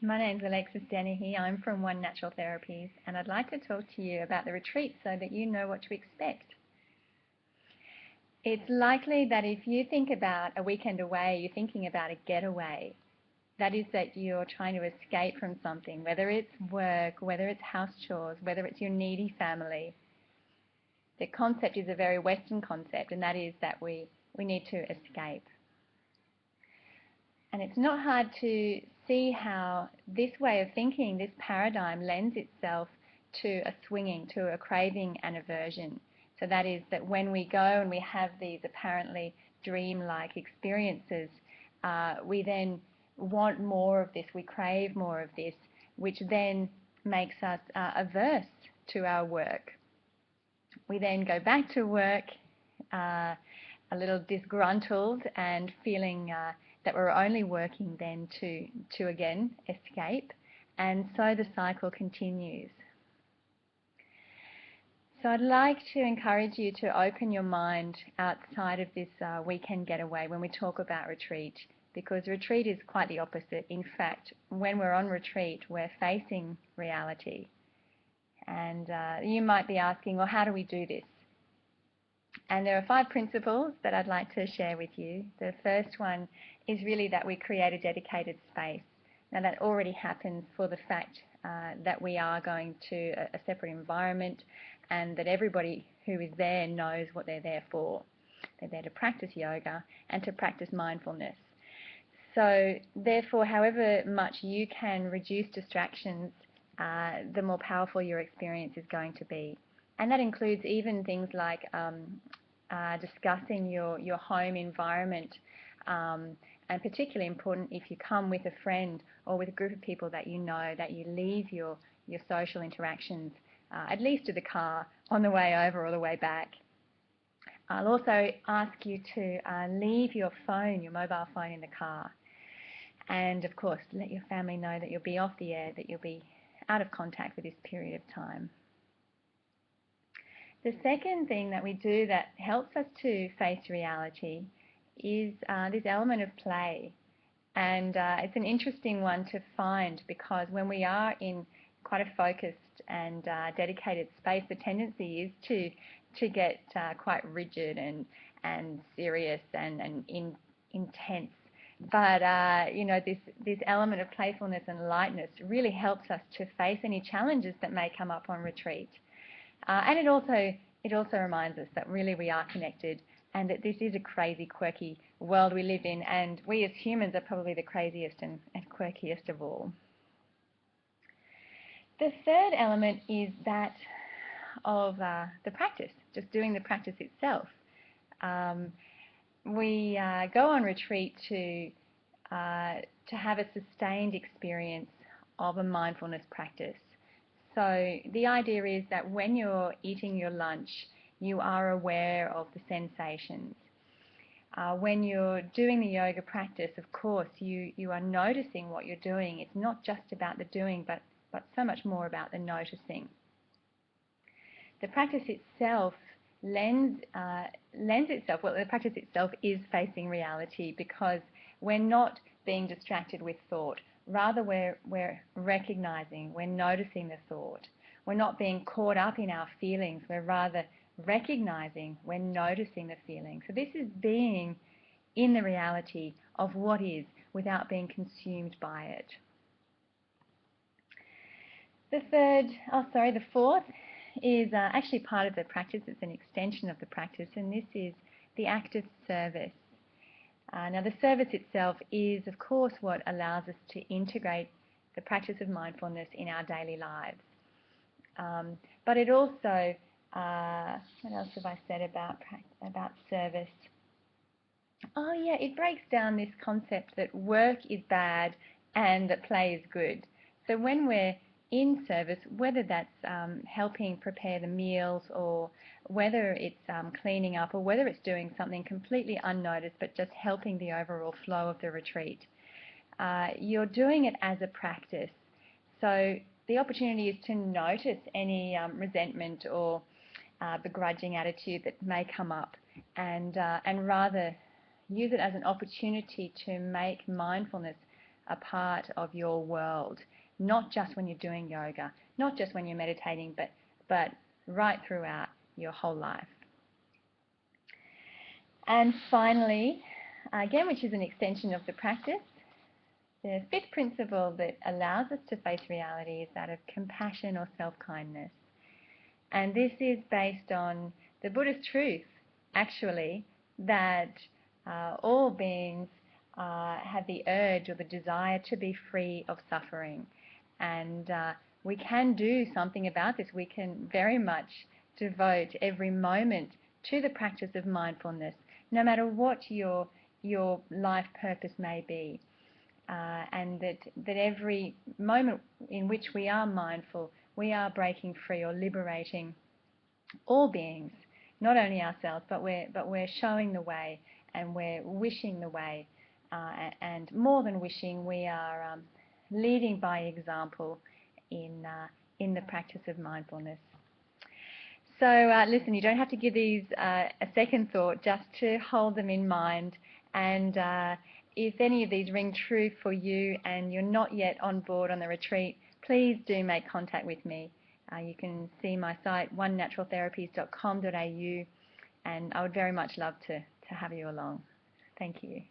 My name's Alexis Dennehy. I'm from One Natural Therapies, and I'd like to talk to you about the retreat so that you know what to expect. It's likely that if you think about a weekend away, you're thinking about a getaway. That is that you're trying to escape from something, whether it's work, whether it's house chores, whether it's your needy family. The concept is a very Western concept, and that is that we need to escape. And it's not hard to see how this way of thinking, this paradigm, lends itself to a swinging, to a craving and aversion. So that is that when we go and we have these apparently dream-like experiences, we then want more of this, we crave more of this, which then makes us averse to our work. We then go back to work a little disgruntled and feeling that we're only working then to again escape, and so the cycle continues. So I'd like to encourage you to open your mind outside of this weekend getaway when we talk about retreat, because retreat is quite the opposite. In fact, when we're on retreat, we're facing reality. And you might be asking, well, how do we do this? And there are 5 principles that I'd like to share with you. The first one is really that we create a dedicated space. Now that already happens for the fact that we are going to a separate environment, and that everybody who is there knows what they're there for. They're there to practice yoga and to practice mindfulness. So therefore, however much you can reduce distractions, the more powerful your experience is going to be. And that includes even things like discussing your home environment, and particularly important if you come with a friend or with a group of people that you know, that you leave your social interactions at least to the car on the way over or the way back. I'll also ask you to leave your phone, your mobile phone, in the car. And of course, let your family know that you'll be off the air, that you'll be out of contact for this period of time. The second thing that we do that helps us to face reality is this element of play. And it's an interesting one to find, because when we are in quite a focused and dedicated space, the tendency is to get quite rigid and serious and intense. But you know, this element of playfulness and lightness really helps us to face any challenges that may come up on retreat. And it also reminds us that really we are connected, and that this is a crazy, quirky world we live in, and we as humans are probably the craziest and quirkiest of all. The third element is that of the practice, just doing the practice itself. We go on retreat to have a sustained experience of a mindfulness practice. So the idea is that when you're eating your lunch, you are aware of the sensations. When you're doing the yoga practice, of course, you are noticing what you're doing. It's not just about the doing, but so much more about the noticing. The practice itself lends itself, well, the practice itself is facing reality, because we're not being distracted with thought. Rather, we're recognizing, we're noticing the thought. We're not being caught up in our feelings. We're rather recognizing, we're noticing the feeling. So this is being in the reality of what is without being consumed by it. The fourth is actually part of the practice. It's an extension of the practice, and this is the act of service. Now, the service itself is, of course, what allows us to integrate the practice of mindfulness in our daily lives. But it also, what else have I said about service? Oh yeah, it breaks down this concept that work is bad and that play is good. So when we're in service, whether that's helping prepare the meals, or whether it's cleaning up, or whether it's doing something completely unnoticed but just helping the overall flow of the retreat, you're doing it as a practice. So the opportunity is to notice any resentment or begrudging attitude that may come up, and rather use it as an opportunity to make mindfulness a part of your world, not just when you're doing yoga, not just when you're meditating, but right throughout your whole life. And finally, again, which is an extension of the practice, the fifth principle that allows us to face reality is that of compassion or self-kindness. And this is based on the Buddhist truth, actually, that all beings have the urge or the desire to be free of suffering. And we can do something about this. We can very much devote every moment to the practice of mindfulness, no matter what your life purpose may be. And that every moment in which we are mindful, we are breaking free or liberating all beings, not only ourselves, but we're showing the way, and we're wishing the way, and more than wishing, we are leading by example in the practice of mindfulness. So listen, you don't have to give these a second thought, just to hold them in mind. And if any of these ring true for you and you're not yet on board on the retreat, please do make contact with me. You can see my site, onenaturaltherapies.com.au, and I would very much love to have you along. Thank you.